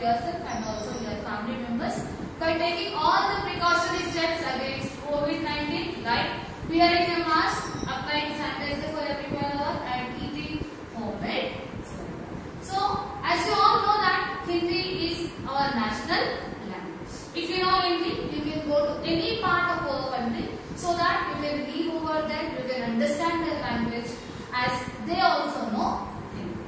yourself and also your family members by taking all the precautionary steps against COVID-19 like wearing a mask, applying sanitizer for everyone and eating homemade food. So as you all know that Hindi is our national language. If you know Hindi, you can go to any part of our country so that you can live over there, you can understand their language as they also know Hindi.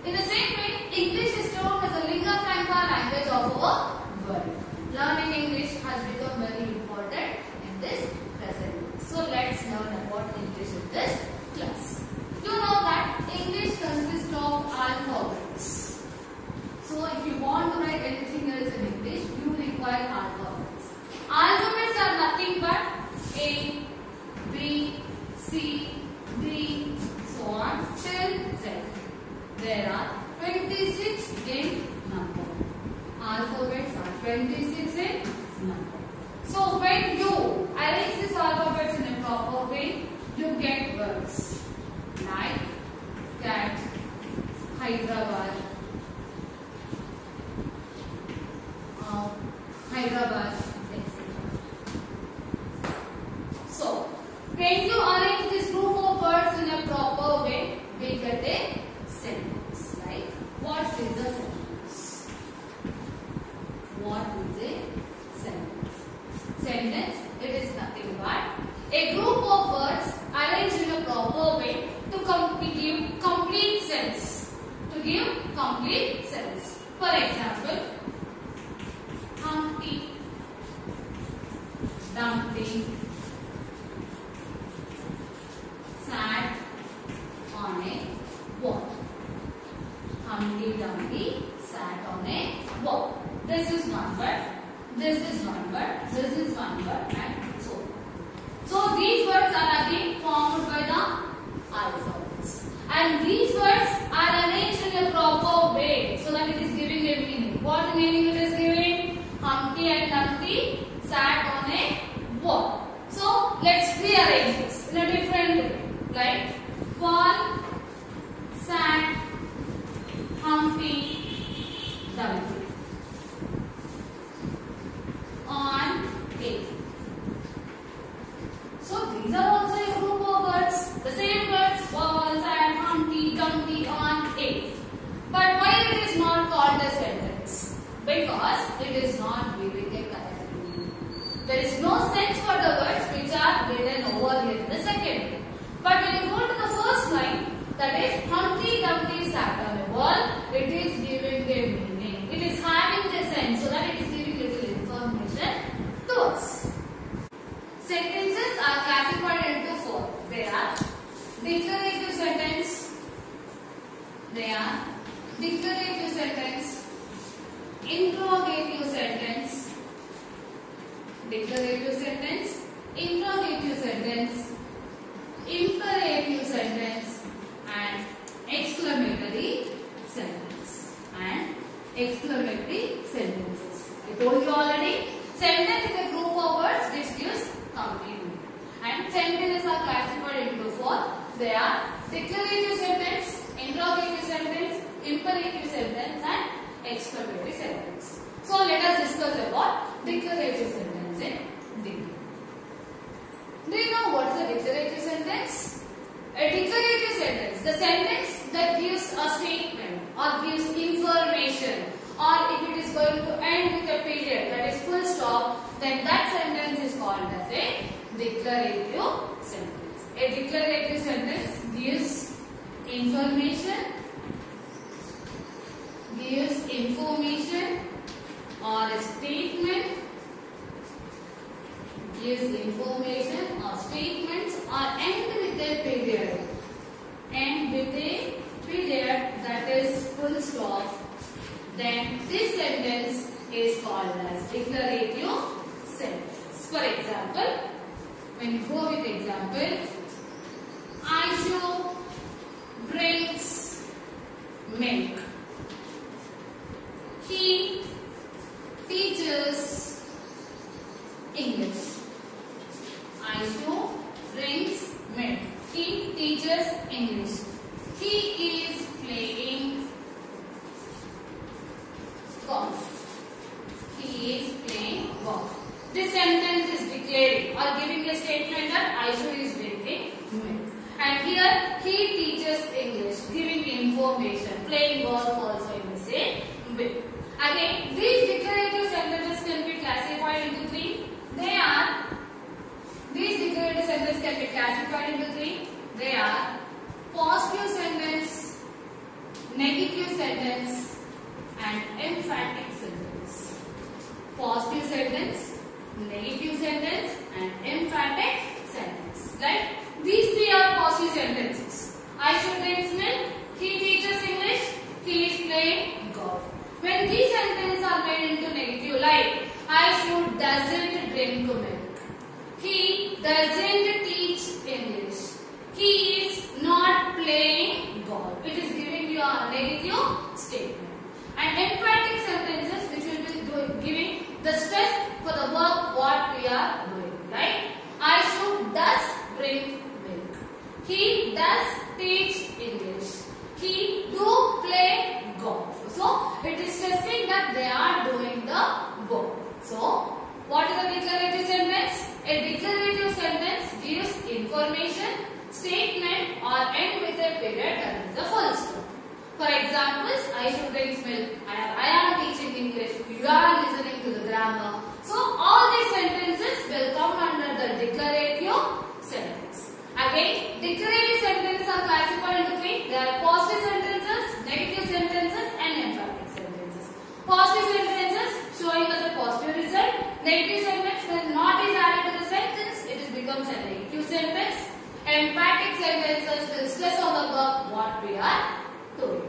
In the same way, English is known as a lingua franca language of our world. Learning English has become very important in this present day. So let's learn about English in this class. You know that English consists of alphabets. So if you want to write anything else in English, you require alphabets. Alphabets are nothing but A, B, C, D, so on till Z. There are 26 in number. Alphabets are 26 in number. So when you arrange these alphabets in a proper way, you get words like cat, Hyderabad, etc. So when you arrange this group of words in a proper way, we get a sentence. Like what is a sentence? What is a sentence? Sentence, it is nothing but a group of words arranged in a proper way to give complete sense. To give complete sense. For example, Humpty Dumpty sat on a wall. Humpty Dumpty sat on a wall. This is one word, this is one word, this is one word, and so on. So these words are again formed by the alphabets. And these words are arranged in a proper way so that it is giving a meaning. What meaning it is giving? Humpty and Dumpty sat on a wall. So let's rearrange this in a different way. Like wall sat Humpty Dumpty on it. So these are also a group of words. The same words, wall sat Humpty Dumpty on it. But why it is not called a sentence? Because it is not giving a correct meaning. There is no sense for the words which are written over here in the second. But when you go to the first line, that is Humpty Dumpty sat on a wall, it is giving a meaning. It is having the sense so that it is giving little information to us. Sentences are classified into four. They are declarative sentence, interrogative sentence, interrogative sentence, imperative sentence, and exclamatory sentence. I told you already, sentence is a group of words which gives complete meaning. And sentences are classified into four. They are declarative sentence, interrogative sentence, imperative sentence, and exclamatory sentence. So let us discuss about declarative sentence in detail. Do you know what is a declarative sentence? A declarative sentence, the sentence that gives a statement or gives information, or if it is going to end with a period, that is full stop, then that sentence is called as a declarative sentence. A declarative sentence gives information or a statement, gives information or statements, or end with a period, that is full stop, then this sentence is called as declarative sentence. For example, when you go with example, Aishu drinks milk. He teaches English. Aishu drinks milk. He teaches English. He is playing golf. He is playing golf. This sentence is declaring or giving a statement that Aishu is drinking milk. And here he teaches English, giving information. Playing golf also in the same way. Again, these declarative sentences can be classified into three. These declarative sentences can be classified into three. They are positive sentence, negative sentence, and emphatic sentence. Positive sentence, negative sentence, and emphatic sentence. Right? These three are positive sentences. Aishu drinks milk. He teaches English. He is playing golf. When these sentences are made into negative, like Aishu doesn't drink milk. He doesn't teach English. He is not playing golf. It is giving you a negative statement. And emphatic sentences which will be giving the stress for the work what we are doing. Right? Aishu does drink milk. He does teach English. He do play golf. So it is stressing that they are doing the work. So what is a declarative sentence? A declarative sentence gives information, statement, or end with a period that is a full stop. For examples, Aishu drinks milk. I am teaching English. You are listening to the grammar. So all these sentences will come under the declarative sentence. Again, declarative sentences are classified into three. They are positive sentences, negative sentences, and emphatic sentences. Positive sentences showing us a positive result. Negative sentence when not is added to the sentence, it becomes a negative sentence. Emphatic sentences will stress on the verb what we are doing.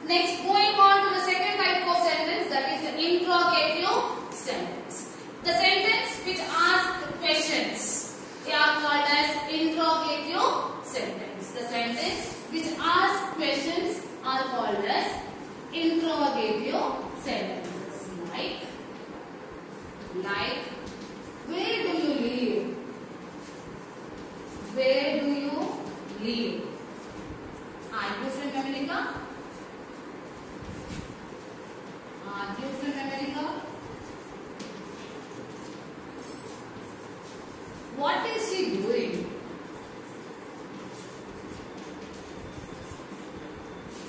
Next, going on to the second type of sentence, that is the interrogative sentence. The sentence which asks questions, they are called as interrogative sentence. The sentence which asks questions are called as interrogative sentences. Like, where do you live? Where do you live? Are you from America? Are you from America? What is she doing?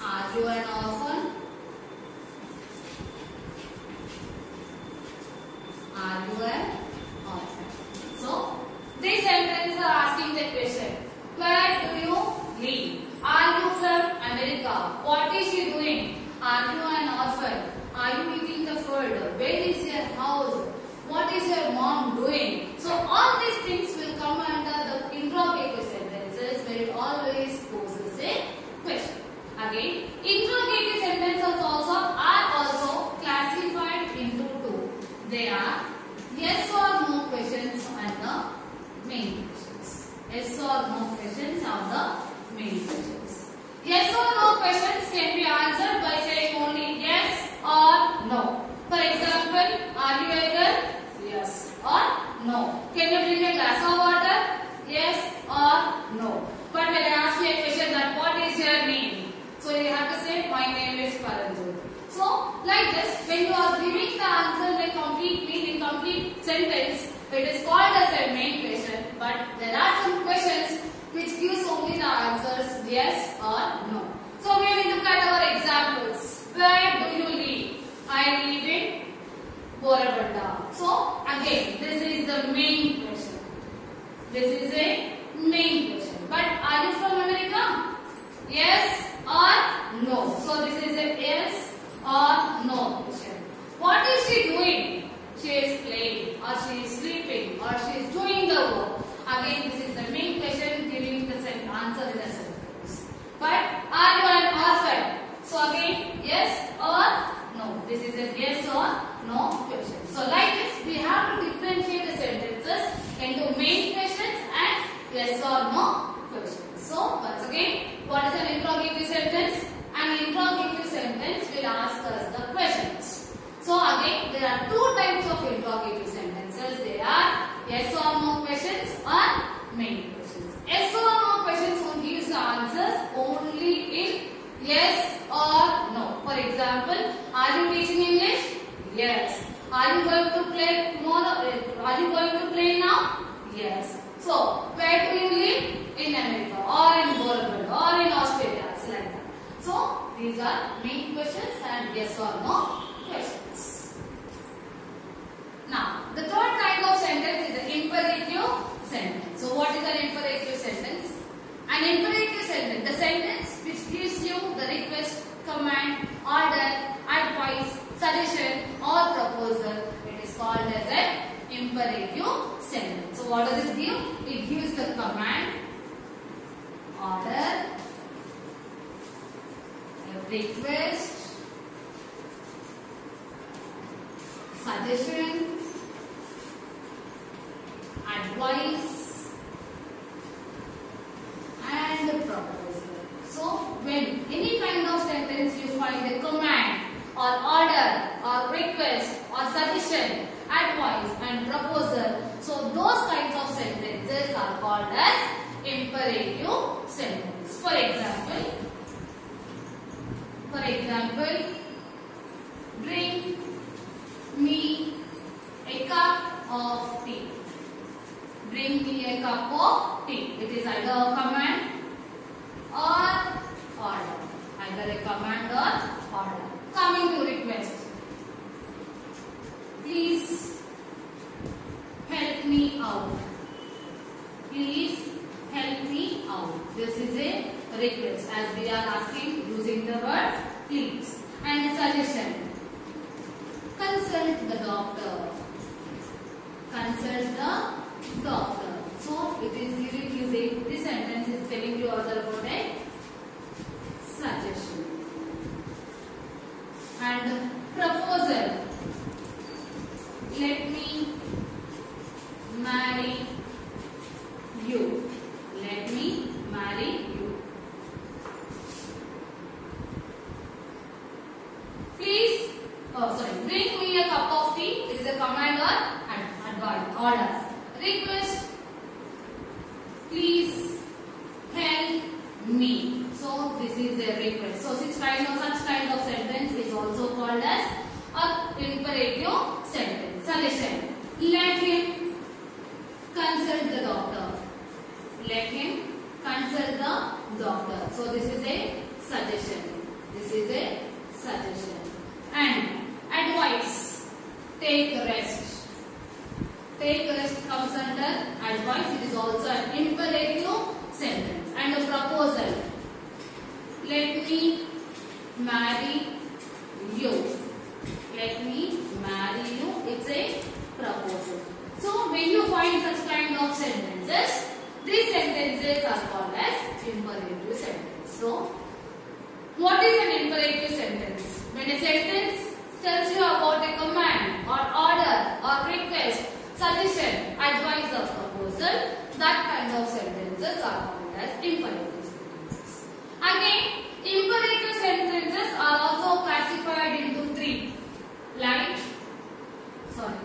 Are you an orphan? Are you an orphan? So, these sentences are asking the question, where do you live? Are you from America? What is she doing? Are you an orphan? Are you eating the food? Where is your house? What is your mom doing? So all these things will come under the interrogative sentences where it always poses a question. Again, interrogative sentences are also classified into two. They are yes or no questions and the main questions. Yes or no questions are the main questions. Yes or no questions can be answered by saying only yes or no. For example, are you a girl? Yes or no. Can you drink a glass of water? Yes or no. But when I ask you a question that what is your name? So you have to say my name is Paranjot. So like this, when you are giving the answer in a complete sentence, it is called as a main question. But there are some questions which gives only the answers yes or no. So we will look at our examples. Where do you live? I live in Borabanda. So again, this is the main question. This is a main question. But are you from America? Yes or no? So this is a yes or no question. What is she doing? She is playing, or she is sleeping, or she is doing the work. Again, this is the main question giving the answer in a sentence. But are you an orphan? So again, yes or no. This is a yes or no question. So like this, we have to differentiate the sentences into main questions and yes or no questions. So once again, what is an interrogative sentence? An interrogative sentence will ask us the questions. So again, there are two types of interrogative sentences. They are yes or no questions or main questions. Yes or no questions will give the answers only Yes or no. For example, are you teaching English? Yes. Are you going to play tomorrow? Are you going to play now? Yes. So, where do you live? In America or in Bourbon or in Australia. So, like that. So, these are main questions and yes or no questions. Now, the third kind of sentence is an imperative sentence. So, what is an imperative sentence? An imperative sentence, the sentence which gives you the request, command, order, advice, suggestion or proposal. It is called as an imperative sentence. So, what does it give? It gives the command, order, a request, suggestion, advice and proposal. So when any kind of sentence you find a command or order or request or suggestion, advice and proposal, so those kinds of sentences are called as imperative sentence. For example, bring me a cup of tea. Bring me a cup of tea. It is either a command or order. Either a command or order. Coming to request. Please help me out. Please help me out. This is a request as we are asking using the word please. And a suggestion. Consult the doctor. Consult the doctor. So it is giving you this sentence is telling you also about a suggestion. And proposal. Let me marry you. Let me marry you. Please, bring me a cup of tea. It is a command or advice, order. Request, please help me. So this is a request. So such kind of sentence is also called as a imperative sentence. Suggestion. Let him consult the doctor. Let him consult the doctor. So this is a suggestion. This is a suggestion. And advice. Take rest. Take rest comes under advice. It is also an imperative sentence. And a proposal. Let me marry you. Let me marry you. It's a proposal. So when you find such kind of sentences, these sentences are called as imperative sentence. So what is an imperative sentence? When a sentence tells you about a command or order or request, suggestion, advice or proposal, that kind of sentences are called as imperative sentences. Again, imperative sentences are also classified into three.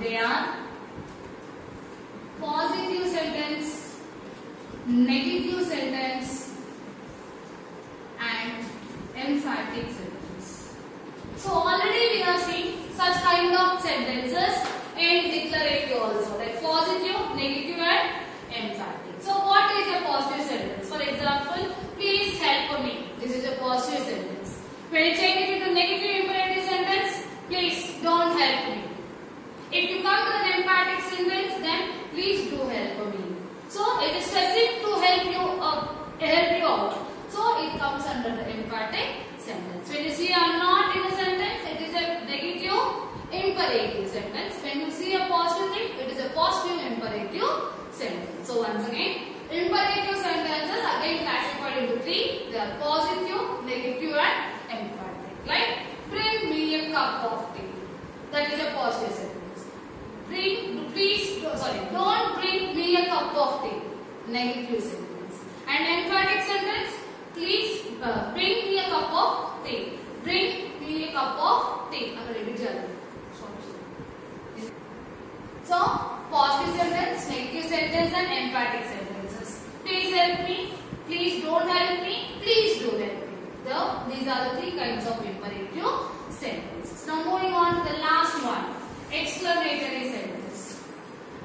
They are positive sentence, negative sentence and emphatic sentence. So already we have seen such kind of sentences in declarative also, like positive, negative and emphatic. So what is a positive sentence? For example, please help me. This is a positive sentence. When you change it into negative imperative sentence, please don't help me. If you come to an emphatic sentence, then please do help me. So it is specific to help you out. So it comes under the emphatic sentence. When you see a not in a sentence, it is a negative imperative sentence. When you see a positive thing, it is a positive imperative sentence. So once again, imperative sentences again classified into three. They are positive, negative and emphatic. Like, bring me a cup of tea. That is a positive sentence. Don't bring me a cup of tea. Negative sentence. And emphatic sentence, please bring me a cup of tea. Bring me a cup of tea. So, positive sentence, negative sentence and emphatic sentences. Please help me. Please don't help me. Please do help me. The these are the three kinds of imperative sentences. Now moving on to the last one, exclamatory sentence.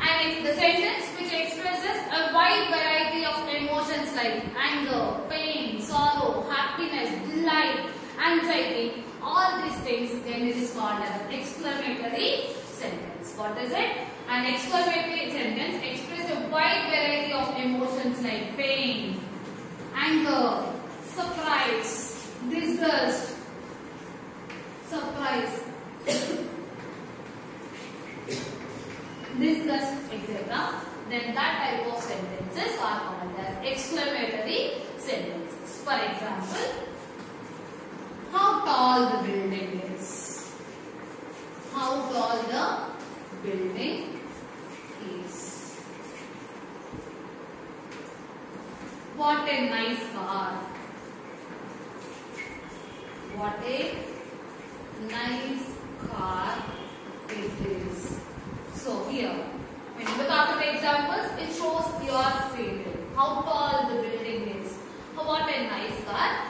And the sentence which expresses a wide variety of emotions like anger, pain, sorrow, happiness, delight, anxiety, all these things, then it is called as an exclamatory sentence. What is it? An exclamatory sentence expresses a wide variety of emotions like pain, anger, surprise, disgust, surprise, disgust, etc. Then that type of sentences are called as exclamatory sentences. For example, how tall the building is. How tall the building is. What a nice car. What a nice car it is. So here, when you look after the examples, it shows your feeling. How tall the building is. What a nice car.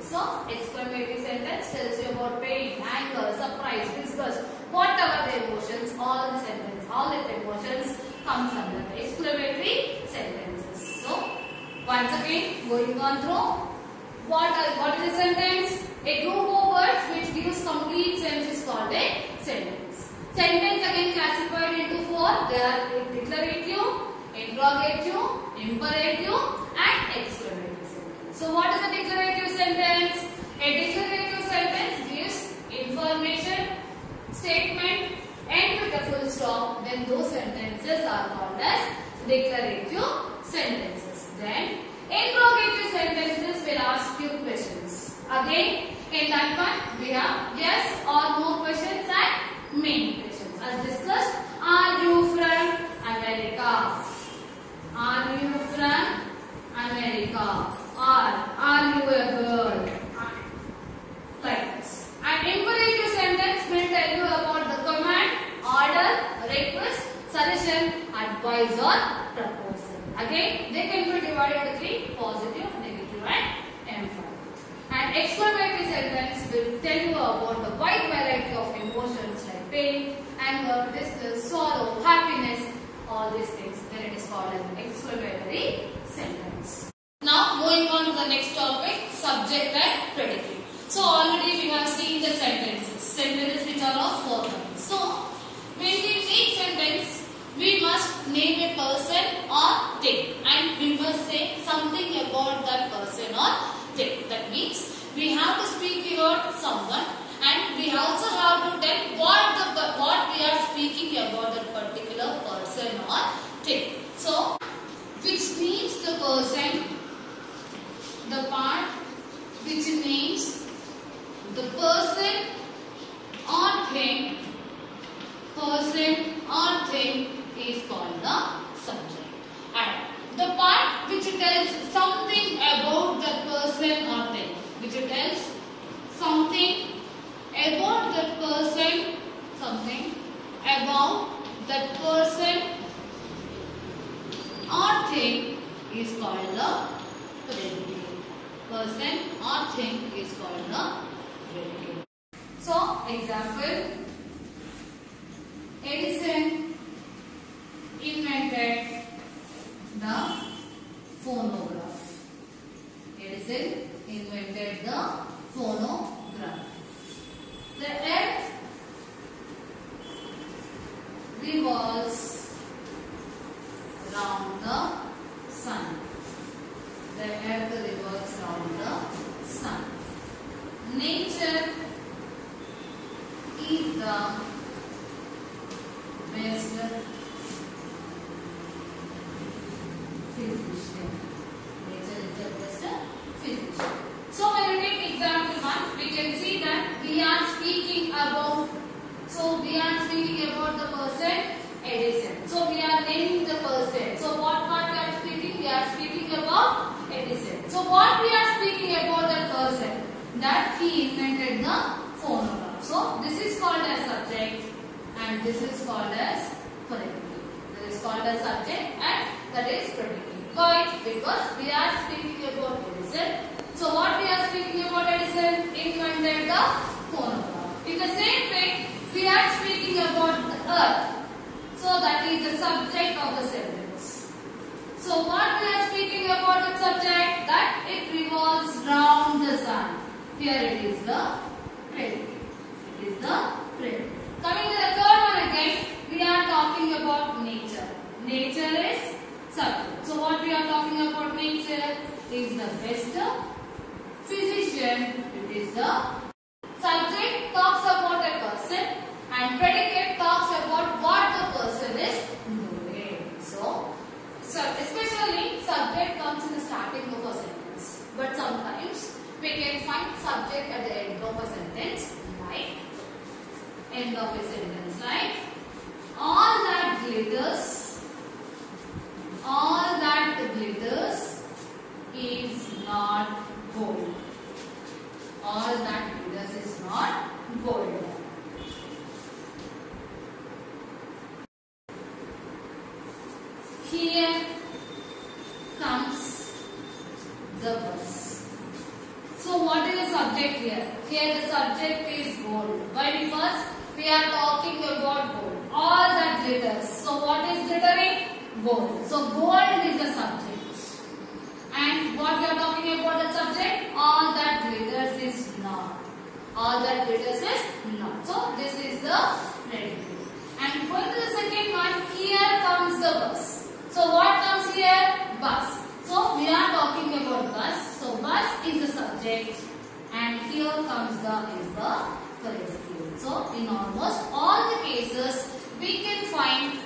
So, exclamatory sentence tells you about pain, anger, surprise, disgust, whatever the emotions, all the emotions comes under the exclamatory sentences. So, once again, going on through, what is a sentence? A group of words which gives complete sense is called a sentence. Sentence again classified into four. They are declarative, interrogative, imperative, and exclamatory. So what is a declarative sentence? A declarative sentence gives information, statement, and with a full stop. Then those sentences are called as declarative sentences. Then interrogative sentences will ask you questions. Again, in that one we have yes or no questions and main questions. As discussed, are you from America? Are you from America? Are you a girl? Like this. An imperative sentence will tell you about the command, order, request, suggestion, advice or proposal. Again, they can be divided into three: positive, negative and emphatic. An exclamatory sentence will tell you about the wide variety of emotions like pain, anger, distress, sorrow, happiness, all these things. Then it is called an exclamatory sentence. Now moving on to the next topic, subject and predicate. So already we have seen the sentences which are of four kinds. So when we make sentence, we must name a person or thing, and we must say something about that person or thing. That means we have to speak about someone, and we also have to tell what we are speaking about that particular person or thing. So which names the person, the part which names the person or thing is called the subject, and the part which tells something about that person or thing, which tells something about that person, or thing is called the predicate. Person or thing is called the predicate. So, example, Edison invented the phonograph. Edison invented the phonograph. The earth revolves around the sun. The earth revolves around the sun. Nature is the best physician. Nature is the best physician. So when we take example 1, we can see that we are speaking about the person Edison. So we are naming the person. So what part we are speaking? We are speaking about Edison. So what we are speaking about that person? That he invented the phonograph. So this is called as subject and this is called as predicate. This is called as subject and that is predicate. Why? Because we are speaking about Edison. So what we are speaking about Edison? invented the phonograph. In the same way, we are speaking about the earth. So that is the subject of the sentence. So what we are speaking about the subject? That it revolves round the sun. Here it is the predicate. It is the predicate. Coming to the third one again, we are talking about nature. Nature is subject. So what we are talking about nature is the best physician. It is the subject talks about a person and predicate talks about what the person is doing. So especially subject comes in the starting of a sentence. But sometimes we can find subject at the end of a sentence like all that glitters is not gold. All that glitters is not gold. Here comes the bus. So what is the subject here? Here the subject is gold. Why? Because we are talking about gold. All that glitters. So what is glittering? Gold. So gold is the subject. And what we are talking about the subject? All that glitters is not. All that glitters is not. So this is the predicate. And going to the second one, here comes the bus. So what comes here? Bus. So we are talking about bus. So bus is the subject. And here comes the predicate. So in almost all the cases, we can find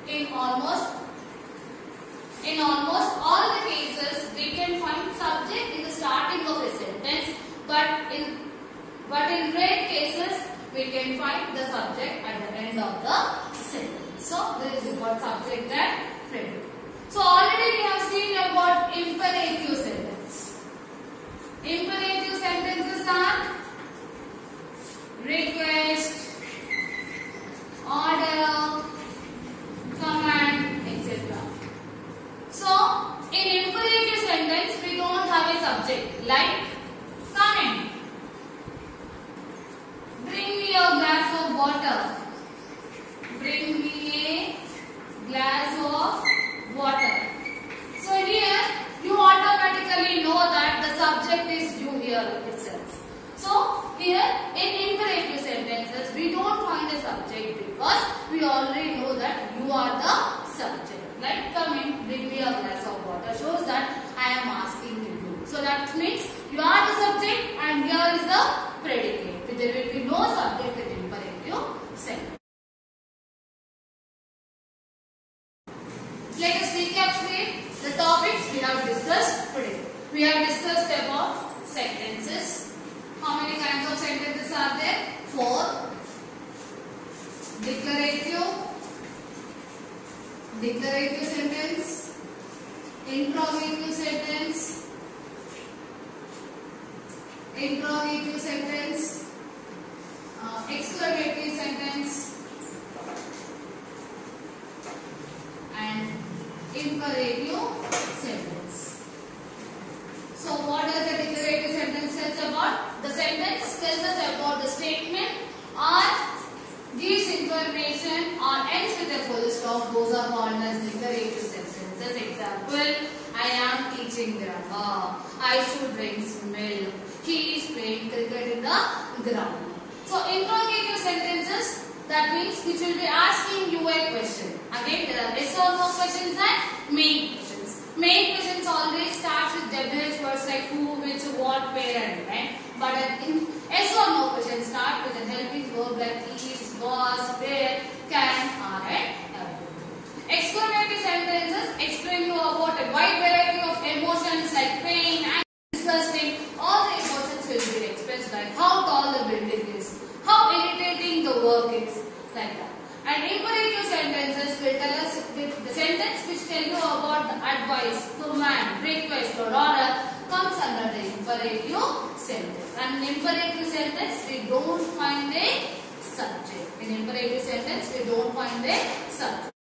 in almost all the cases we can find subject in the starting of a sentence, but in rare cases we can find the subject at the end of the sentence. So this is what subject and predicate. So already we have seen about imperative sentence. Imperative sentences are request, order, command, etc. So in imperative sentence we don't have a subject like come in, bring me a glass of water, bring me a glass of water. So here you automatically know that the subject is you here itself. So here in imperative sentences we don't find a subject because we already know that you are the subject. Like come in, bring me a glass of water shows that I am asking you. So that means you are the subject and here is the predicate. There will be no subject in imperative sentence. Let us recap the topics we have discussed today. We have discussed about sentences. How many kinds of sentences are there? 4. Declarative sentence, interrogative sentence, exclamative sentence, and imperative sentence. So what does the declarative sentence tell about? The sentence tells us about the statement or gives information or ends with a full stop. Those are called as declarative sentences. Example, I am teaching grammar. I should drink milk. He is playing cricket in the ground. So interrogative sentences, that means which will be asking you a question. Again, there are yes or no questions and main questions. Main questions always starts with WH words like who, which, what, where and when. But in yes or no questions start with a helping verb like is, was, where, can, are and everything. Exclamative sentences explain you about a wide variety of emotions like pain, anger, disgusting. All the emotions will be expressed like how tall the building is, how irritating the work is, like that. And imperative sentences will tell us the sentence which tell you about the advice, command, request or order comes under the imperative sentence. And in imperative sentence we don't find a subject. In imperative sentence we don't find a subject.